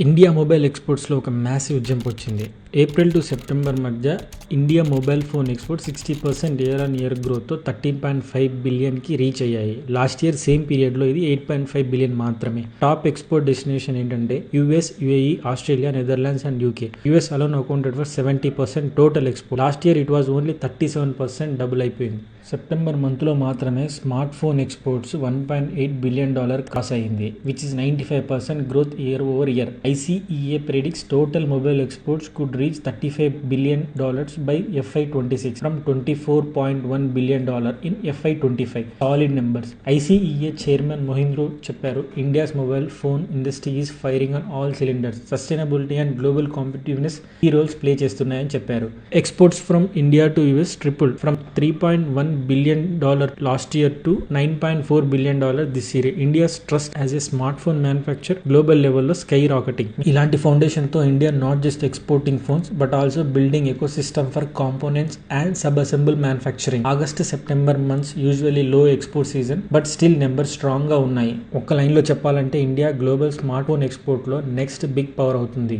India mobile ఎక్స్పోర్ట్స్లో ఒక massive jump వచ్చింది. ఏప్రిల్ టు సెప్టెంబర్ మధ్య India mobile phone export 60% year on year గ్రోత్తో 13.5 బిలియన్కి రీచ్ అయ్యాయి. లాస్ట్ ఇయర్ సేమ్ పీరియడ్లో ఇది 8.5 బిలియన్ మాత్రమే. టాప్ ఎక్స్పోర్ట్ డెస్టినేషన్ ఏంటంటే US, UAE, Australia, Netherlands and UK. US alone accounted for 70% total export. Last year it was only 37% double అయిపోయింది. September మంత్లో మాత్రమే smart phone exports $1.8 billion cross అయింది, which is 95% growth year over year. ICEA predicts total mobile exports could reach $35 billion by FY26 from $24.1 billion in FY25. Solid numbers. ICEA chairman Mohindro చెప్పారు, India's mobile phone industry is firing on all cylinders. Sustainability and global competitiveness ఈ roles play చేస్తున్నాయని చెప్పారు. Exports from India to US triple from $3.1 billion last year to $9.4 billion this year. India's trust as a smartphone manufacturer global level లో skyrocketing. ఇలాంటి foundation తో India not just exporting phones but also building ecosystem for components and sub assemble manufacturing. August September months usually లో export season, but still number strong గా ఉన్నాయి. ఒక్క line లో చెప్పాలంటే India global smart phone export లో next big power అవుతుంది.